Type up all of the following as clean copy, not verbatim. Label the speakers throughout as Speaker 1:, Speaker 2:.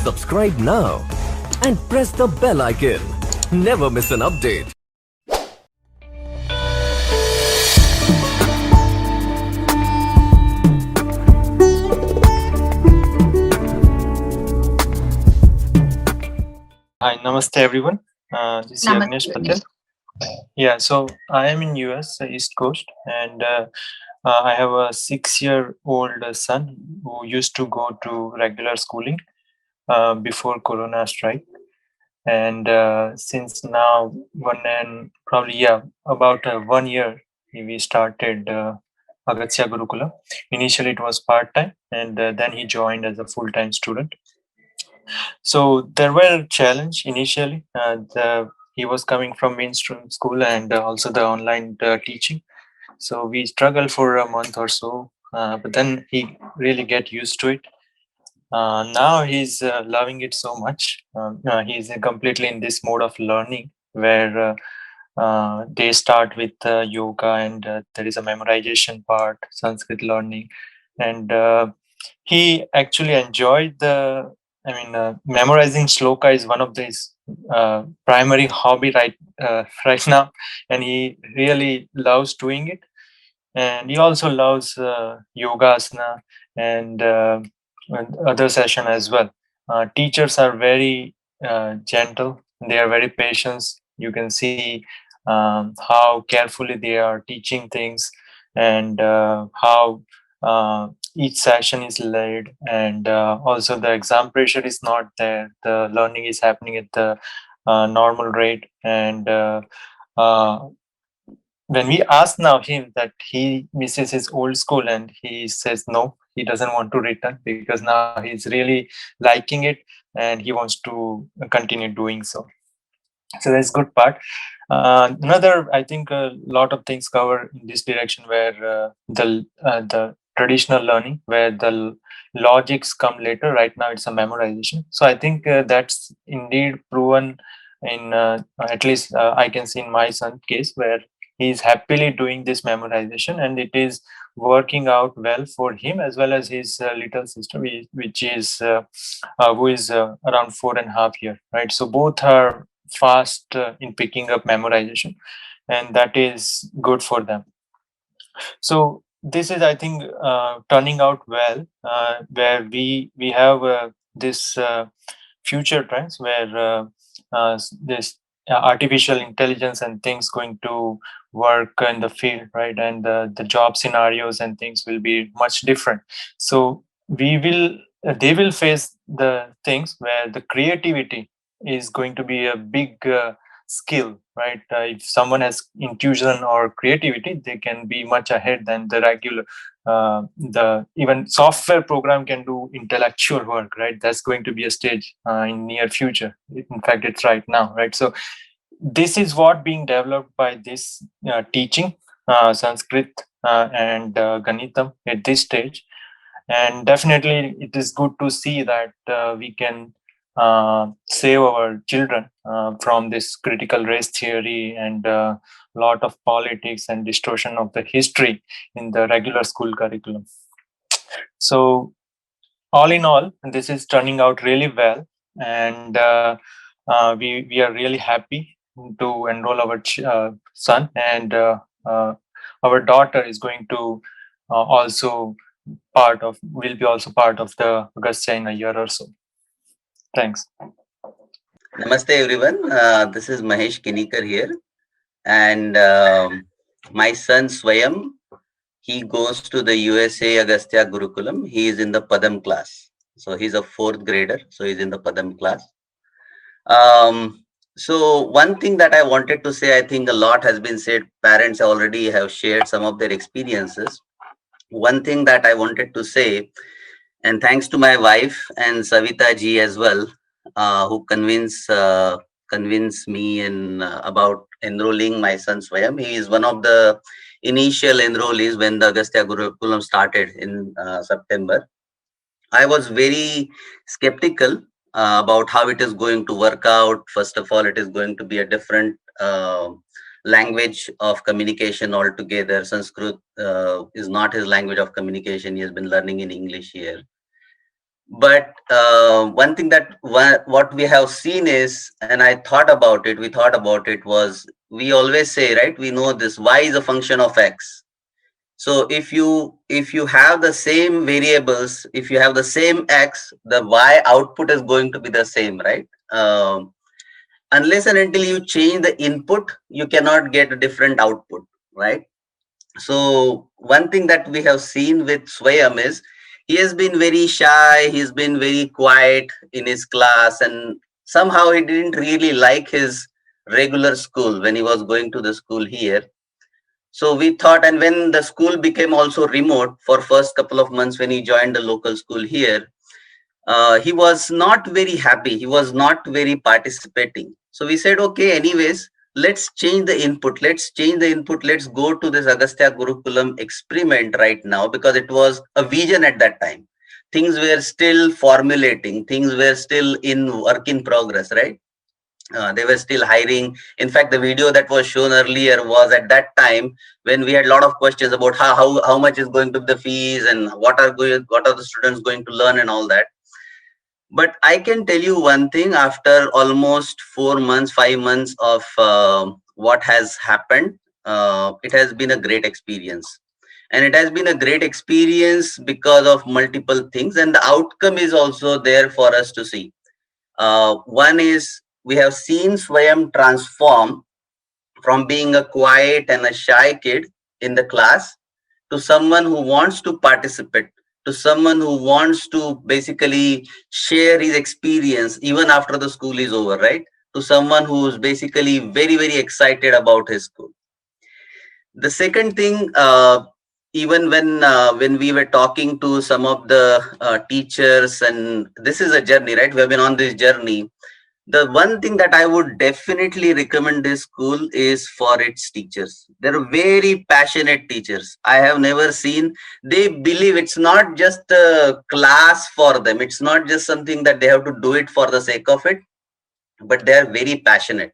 Speaker 1: Subscribe now and press the bell icon. Never miss an update.
Speaker 2: Hi, namaste everyone. This is Agnesh
Speaker 3: Namaste.
Speaker 2: Patel. Yeah, so I am in US, East Coast, and I have a 6-year-old son who used to go to regular schooling before Corona strike. And since now about 1 year, we started Agastya Gurukula. Initially, it was part time, and then he joined as a full time student. So there were challenge initially. He was coming from mainstream school and also the online teaching. So we struggled for a month or so, but then he really get used to it. Now he's loving it so much. He's completely in this mode of learning where they start with yoga and there is a memorization part, Sanskrit learning, and he actually enjoyed memorizing shloka is one of his primary hobby right now, and he really loves doing it. And he also loves yoga asana and other session as well. Teachers are very gentle. They are very patient. You can see how carefully they are teaching things and how each session is led, and also the exam pressure is not there. The learning is happening at the normal rate, and uh, when we ask now him that he misses his old school, and he says no, he doesn't want to return because now he's really liking it and he wants to continue doing so. So that's good part. Another, I think, a lot of things cover in this direction where the traditional learning, where the logics come later. Right now, it's a memorization. So I think that's indeed proven in at least I can see in my son's case where he's happily doing this memorization, and it is working out well for him as well as his little sister, which is who is around 4.5 years, right? So both are fast in picking up memorization, and that is good for them. So this is, I think, turning out well, where we have this future trends where this artificial intelligence and things going to work in the field, right? And the job scenarios and things will be much different. So we will they will face the things where the creativity is going to be a big skill, right? If someone has intuition or creativity, they can be much ahead than the regular. The even software program can do intellectual work, right? That's going to be a stage in near future. In fact, it's right now, right? So this is what being developed by this teaching Sanskrit and Ganitam at this stage. And definitely it is good to see that we can save our children from this critical race theory and a lot of politics and distortion of the history in the regular school curriculum. So all in all, this is turning out really well, and we are really happy to enroll our son, and our daughter is going to also part of will be also part of the Agastya in a year or so. Thanks.
Speaker 4: Namaste everyone. This is Mahesh Kinikar here, and my son Swayam. He goes to the USA Agastya Gurukulam. He is in the Padam class, so he's a fourth grader. So he's in the Padam class. So one thing that I wanted to say, I think a lot has been said. Parents already have shared some of their experiences. One thing that I wanted to say, and thanks to my wife and Savita ji as well, who convinced me in about enrolling my son Swayam. He is one of the initial enrollees when the Agastya Gurukulam started in September. I was very skeptical about how it is going to work out. First of all, it is going to be a different language of communication altogether. Sanskrit is not his language of communication. He has been learning in English here. But one thing that what we have seen is, and I thought about it, we thought about it was, we always say, right? We know this y is a function of x. So if you have the same variables, if you have the same x, the y output is going to be the same, right? Unless and until you change the input, you cannot get a different output, right? So one thing that we have seen with Swayam is he has been very shy, he's been very quiet in his class, and somehow he didn't really like his regular school when he was going to the school here. So we thought, and when the school became also remote for first couple of months when he joined the local school here, he was not very happy. He was not very participating. So we said, okay, anyways, let's change the input. Let's change the input. Let's go to this Agastya Gurukulam experiment right now, because it was a vision at that time. Things were still formulating. Things were still in work in progress, right? They were still hiring. In fact, the video that was shown earlier was at that time when we had a lot of questions about how much is going to be the fees, and what are the students going to learn and all that. But I can tell you one thing: after almost 4 months, 5 months of what has happened, it has been a great experience. And it has been a great experience because of multiple things, and the outcome is also there for us to see. One is, we have seen Swayam transform from being a quiet and a shy kid in the class to someone who wants to participate, to someone who wants to basically share his experience even after the school is over, right? To someone who's basically very, very excited about his school. The second thing, even when we were talking to some of the teachers, and this is a journey, right? We have been on this journey. The one thing that I would definitely recommend this school is for its teachers. They're very passionate teachers. I have never seen, they believe it's not just a class for them. It's not just something that they have to do it for the sake of it, but they are very passionate.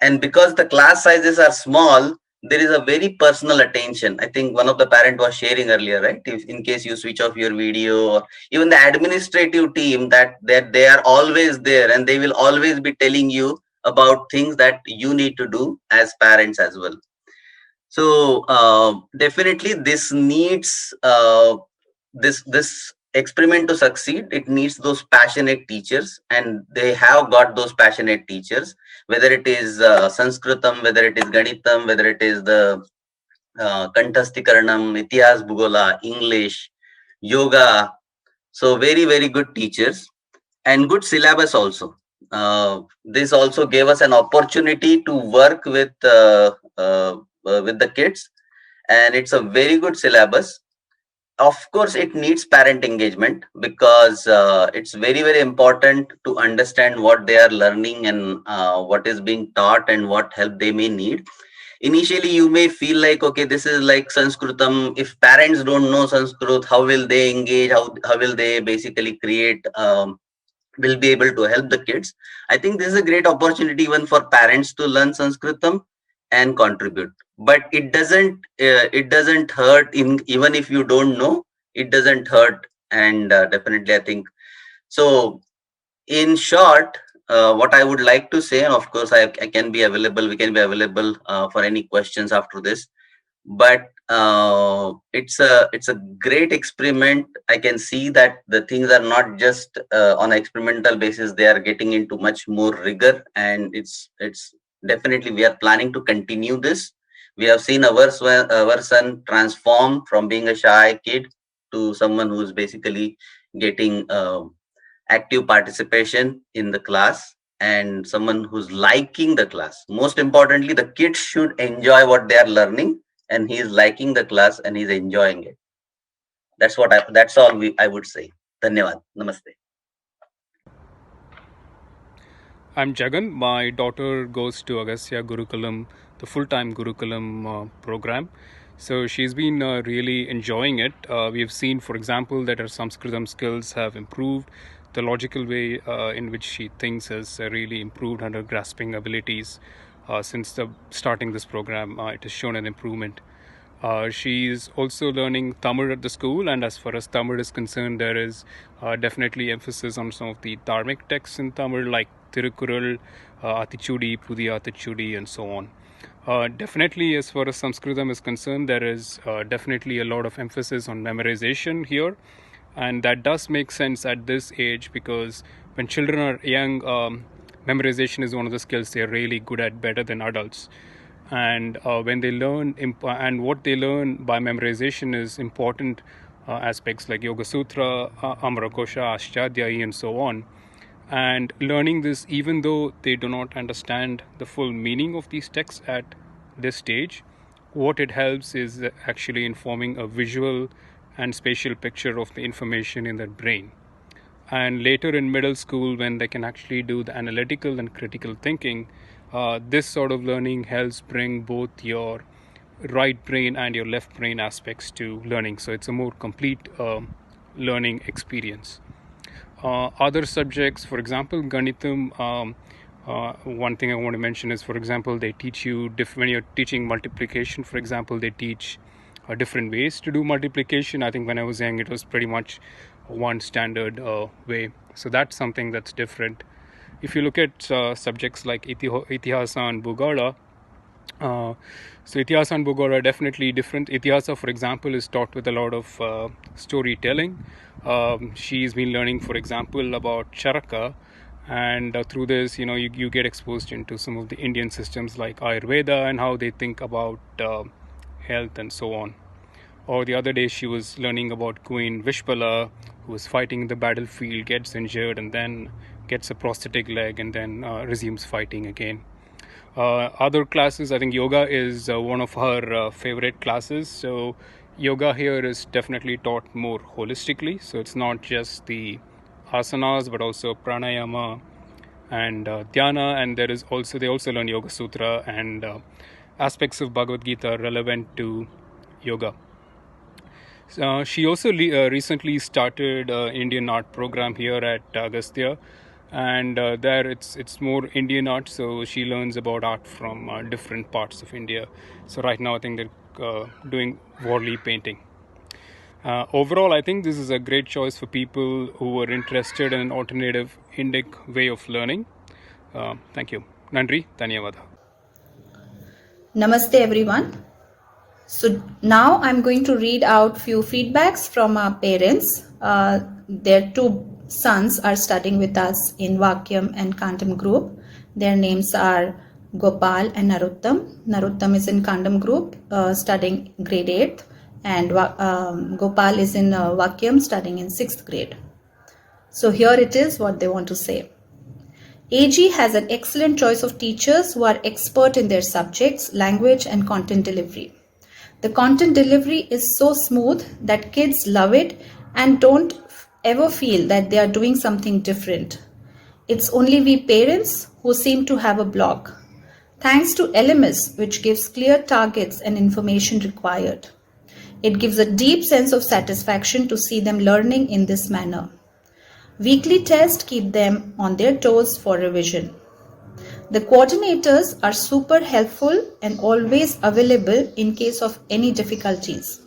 Speaker 4: And because the class sizes are small, there is a very personal attention. I think one of the parent was sharing earlier, right? If in case you switch off your video, or even the administrative team, that they are always there, and they will always be telling you about things that you need to do as parents as well. So definitely this needs this experiment to succeed. It needs those passionate teachers, and they have got those passionate teachers, whether it is Sanskritam, whether it is Ganitam, whether it is the Kantastikaranam, Itihas, Bhugola, English, yoga. So very, very good teachers, and good syllabus also. This also gave us an opportunity to work with the kids, and it's a very good syllabus. Of course, it needs parent engagement, because it's very, very important to understand what they are learning, and what is being taught, and what help they may need. Initially you may feel like, okay, this is like Sanskritam. If parents don't know Sanskrit, how will they engage? How will they basically create, will be able to help the kids? I think this is a great opportunity even for parents to learn Sanskritam and contribute. But it doesn't hurt, in even if you don't know, it doesn't hurt. And definitely I think so. In short, what I would like to say, and of course I can be available, we can be available for any questions after this. But it's a great experiment. I can see that the things are not just on an experimental basis, they are getting into much more rigor, and it's definitely, we are planning to continue this. We have seen our son transform from being a shy kid to someone who's basically getting active participation in the class, and someone who's liking the class. Most importantly, the kids should enjoy what they are learning, and he is liking the class and he's enjoying it. That's all I would say. Dhanyawad. Namaste.
Speaker 3: I'm Jagan. My daughter goes to Agastya Gurukulam, the full-time Gurukulam program. So she's been really enjoying it. We've seen, for example, that her Sanskritam skills have improved. The logical way in which she thinks has really improved, and her grasping abilities since starting this program. It has shown an improvement. She's also learning Tamil at the school, and as far as Tamil is concerned, there is definitely emphasis on some of the dharmic texts in Tamil, like Tirukkural, Atichudi, Pudhiya Atichudi, and so on. Definitely, as far as Sanskritam is concerned, there is definitely a lot of emphasis on memorization here, and that does make sense at this age, because when children are young, memorization is one of the skills they're really good at, better than adults. And when they learn and what they learn by memorization is important aspects like Yoga Sutra, Amarakosha, Ashtadhyayi, and so on. And learning this, even though they do not understand the full meaning of these texts at this stage, what it helps is actually informing a visual and spatial picture of the information in their brain. And later in middle school, when they can actually do the analytical and critical thinking, this sort of learning helps bring both your right brain and your left brain aspects to learning. So it's a more complete learning experience. Other subjects, for example, Ganitam, one thing I want to mention is, for example, they teach you, when you're teaching multiplication, for example, they teach different ways to do multiplication. I think when I was young, it was pretty much one standard way. So that's something that's different. If you look at subjects like Itihasa and Bhugala, so Itihasa and Bhugala are definitely different. Itihasa, for example, is taught with a lot of storytelling. She's been learning, for example, about Charaka, and through this, you get exposed into some of the Indian systems like Ayurveda and how they think about health and so on. Or the other day, she was learning about Queen Vishpala, who was fighting in the battlefield, gets injured, and then gets a prosthetic leg, and then resumes fighting again. Other classes, I think yoga is one of her favorite classes. So yoga here is definitely taught more holistically. So it's not just the asanas, but also pranayama and dhyana. And they also learn Yoga Sutra and aspects of Bhagavad Gita relevant to yoga. She also recently started Indian art program here at Agastya, and there it's more Indian art, so she learns about art from different parts of India. So right now I think they're doing Warli painting. Overall, I think this is a great choice for people who are interested in an alternative Indic way of learning. Thank you. Nandri, Dhanyavada.
Speaker 5: Namaste everyone. So now I'm going to read out few feedbacks from our parents. Their two sons are studying with us in Vakyam and Kandam group. Their names are Gopal and Narottam. Narottam is in Kandam group studying grade 8th, and Gopal is in Vakyam studying in 6th grade. So here it is what they want to say. AG has an excellent choice of teachers who are expert in their subjects, language and content delivery. The content delivery is so smooth that kids love it and don't ever feel that they are doing something different. It's only we parents who seem to have a block. Thanks to LMS, which gives clear targets and information required. It gives a deep sense of satisfaction to see them learning in this manner. Weekly tests keep them on their toes for revision. The coordinators are super helpful and always available in case of any difficulties.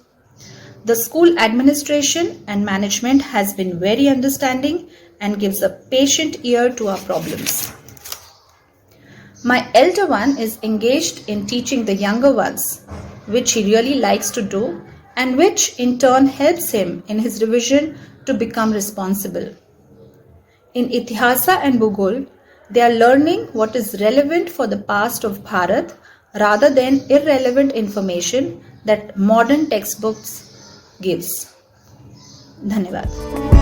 Speaker 5: The school administration and management has been very understanding and gives a patient ear to our problems. My elder one is engaged in teaching the younger ones, which he really likes to do and which in turn helps him in his revision to become responsible. In Itihasa and Bhugol, they are learning what is relevant for the past of Bharat rather than irrelevant information that modern textbooks gives. Dhanyavad.